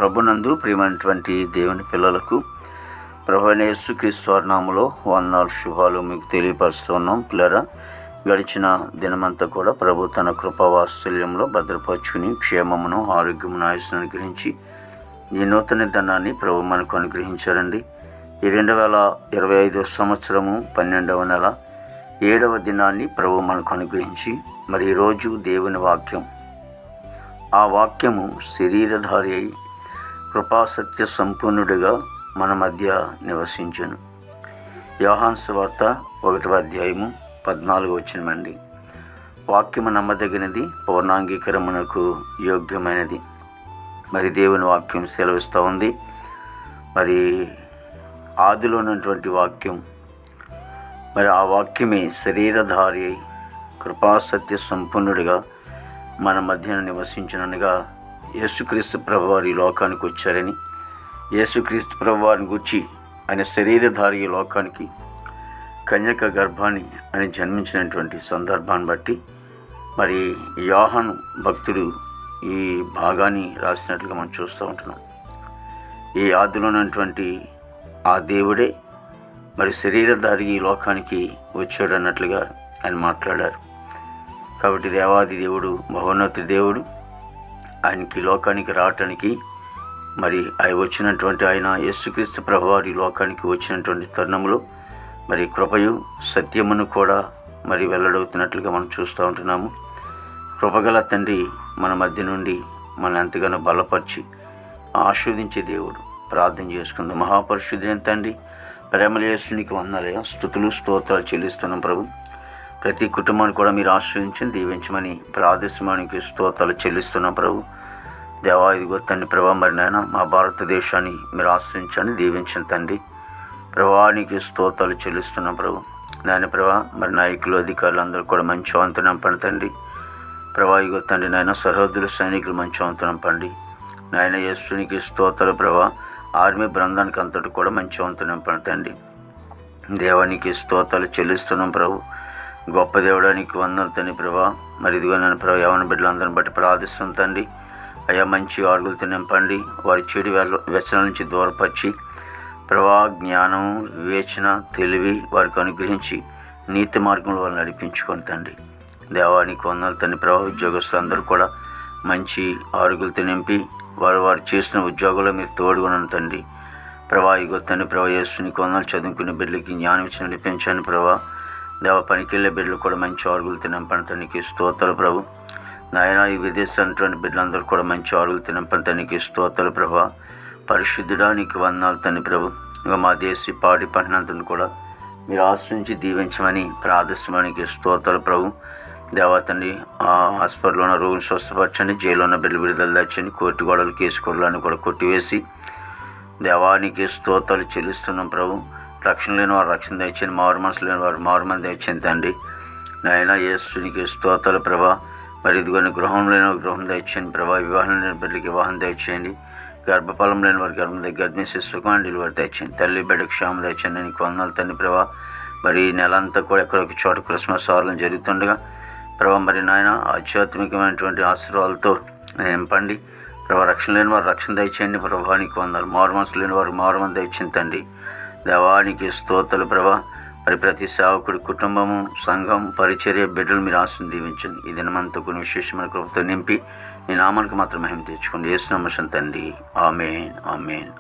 ప్రభునందు ప్రియమైనటువంటి దేవుని పిల్లలకు ప్రభువైన యేసుక్రీస్తు వారి నామములో వందనాలు శుభాలు మీకు తెలియపరుస్తున్నాం. పిల్లరా, గడిచిన దినమంతా కూడా ప్రభు తన కృపావాత్సల్యంలో భద్రపరుచుకుని క్షేమమును ఆరోగ్యమును ఆయుస్సును అనుగ్రహించి ఈ నూతన దినాన్ని ప్రభు మనకు అనుగ్రహించారండి. ఈ 2025 సంవత్సరము 12వ నెల 7వ దినాన్ని ప్రభు మనకు అనుగ్రహించి మరి ఈరోజు దేవుని వాక్యం, ఆ వాక్యము శరీరధారి అయి కృపాసత్య సంపూర్ణుడిగా మన మధ్య నివసించును. యోహాను సువార్త 1వ అధ్యాయము 14వ వచనమండి. వాక్యము నమ్మదగినది, పూర్ణాంగీకరమునకు యోగ్యమైనది. మరి దేవుని వాక్యం సెలవిస్తూ ఉంది. మరి ఆదిలో ఉన్నటువంటి వాక్యం, మరి ఆ వాక్యమే శరీరధారి అయి కృపాసత్య సంపూర్ణుడిగా మన మధ్యన నివసించునగా యేసుక్రీస్తు ప్రభువారు ఈ లోకానికి వచ్చారని, యేసుక్రీస్తు ప్రభువారిని గురించి ఆయన శరీరధారి ఈ లోకానికి కన్యక గర్భాన్ని అని జన్మించినటువంటి సందర్భాన్ని బట్టి మరి యోహాను భక్తుడు ఈ భాగాన్ని రాసినట్లుగా మనం చూస్తూ ఉంటున్నాం. ఈ ఆదిలో ఉన్నటువంటి ఆ దేవుడే మరి శరీరధారి ఈ లోకానికి వచ్చాడు అన్నట్లుగా ఆయన మాట్లాడారు. కాబట్టి దేవాది దేవుడు, మహోన్నత దేవుడు ఆయనకి లోకానికి రావటానికి మరి ఆయన వచ్చినటువంటి ఆయన యేసుక్రీస్తు ప్రభువారు ఈ లోకానికి వచ్చినటువంటి తరుణంలో మరి కృపయు సత్యమును కూడా మరి వెల్లడవుతున్నట్లుగా మనం చూస్తూ ఉంటున్నాము. కృపగల తండ్రి మన మధ్య నుండి మనల్ని ఎంతగానో బలపరిచి ఆశీర్వదించే దేవుడు. ప్రార్థన చేసుకుందాం. మహాపరిశుద్ధుడైన తండ్రి, ప్రేమల యేసునికి వందనాలయ్యా, స్తుతులు స్తోత్రాలు చెల్లిస్తున్నాం ప్రభు. ప్రతి కుటుంబాన్ని కూడా మీరు ఆశ్రయించండి, దీవించమని ప్రాదేశమానికి స్తోత్రాలు చెల్లిస్తున్నాం ప్రభు. దేవా, ఇదిగో తండ్రి ప్రభా, మరి నాయన మా భారతదేశాన్ని మీరు ఆశ్రయించండి, దీవించండి తండ్రి. ప్రభానికి స్తోత్రాలు చెల్లిస్తున్నాం ప్రభు. నాయన ప్రభా, మరి నాయకులు అధికారులు అందరూ కూడా మంచి వంతనం పండి తండ్రి ప్రభా. ఇదిగో తండ్రి నాయన సరిహద్దుల సైనికులు మంచి వంతనం పండి నాయన యేసునికి స్తోత్రాలు ప్రభా. ఆర్మీ బృందానికి అంతటి కూడా మంచి వంతనం పండి తండ్రి. దేవానికి స్తోత్రాలు చెల్లిస్తున్నాం ప్రభు. గొప్ప దేవుడానికి వందలు తండ్రి ప్రభా. మరి ఇదిగో నన్ను ప్రభా, యవన బిడ్డలందరిని బట్టి ప్రార్థిస్తుంది తండ్రి. అయ్యా, మంచి ఆరుగులతో నింపండి, వారి చెడు వ్యసనాల నుంచి దూరపరిచి ప్రభా, జ్ఞానం, వివేచన, తెలివి వారికి అనుగ్రహించి నీతి మార్గంలో వాళ్ళు నడిపించుకొని తండ్రి. దేవానికి వందలు తండ్రి ప్రభా. ఉద్యోగస్తులందరూ కూడా మంచి ఆరుగులతో నింపి వారు చేసిన ఉద్యోగంలో మీరు తోడుగున్నాను తండ్రి ప్రభా. ఇగో తండ్రి ప్రభా, యేసునికి వందలు. చదువుకునే బిడ్డలకి జ్ఞానం ఇచ్చి నడిపించండి ప్రభా. దేవ, పనికి వెళ్ళే బిడ్డలు కూడా మంచి ఆరుగులు తినంపని తనకి స్తోత్రాలు ప్రభు. నాయన ఈ విదేశాలటువంటి బిడ్డలందరూ కూడా మంచి ఆరుగులు తినంపని తనకి స్తోత్రాలు ప్రభా. పరిశుద్ధుడానికి వందనాలు తండ్రి ప్రభు. ఇంకా మా దేశీ పాడి పంటనంతను కూడా మీరు ఆశ్రయించి దీవించమని ప్రార్థించడానికి స్తోత్రాలు ప్రభు. దేవా తండ్రి, హాస్పిటల్లో ఉన్న రోగులు స్వస్థపరచండి, జైల్లో ఉన్న బిడ్డలు విడుదల తెచ్చండి, కోర్టు గోడలు కేసు గోడలను కూడా కొట్టివేసి దేవానికి స్తోత్రాలు చెల్లిస్తున్నాం ప్రభు. రక్షణ లేని వారు రక్షణ తెచ్చండి, మారు మనసు లేని వారు మారు మంది తెచ్చండి తండ్రి. నాయన యేసునికి స్తోత్రాలు ప్రభా. మరి ఇదిగోని గృహం లేని గృహం తెచ్చండి ప్రభా. వివాహం లేని బిడ్డలకి వివాహం తెచ్చేయండి. గర్భఫలం లేని వారి గర్భిణీ శిశువుగా డెలివరీ తెచ్చండి. తల్లి బిడ్డ క్షేమం తెచ్చండి. నీకు వందనాలు తండ్రి ప్రభా. మరి ఈ నెల అంతా కూడా ఎక్కడొక చోట క్రిస్మస్ ఆరాధన జరుగుతుండగా ప్రభా, మరి నాయన ఆధ్యాత్మికమైనటువంటి ఆశీర్వాదాలతో నింపండి ప్రభా. రక్షణ లేని వారు రక్షణ తెచ్చేయండి ప్రభా. నీకు వందనాలు. మారు మనసు లేని వారు మారు మంది తెచ్చింది తండ్రి. దేవానికి స్తోత్రాలు ప్రభా. మరి ప్రతి సేవకుడి కుటుంబము, సంఘం, పరిచర్య, బిడ్డలు మీరు ఆశను దీవించండి. ఈ దినమంతా కొన్ని విశేషమైన కృపతో నింపి నీ నామానికి మాత్రం మహిమ తెచ్చుకోండి. యేసు నామమున తండ్రి, ఆమేన్, ఆమేన్.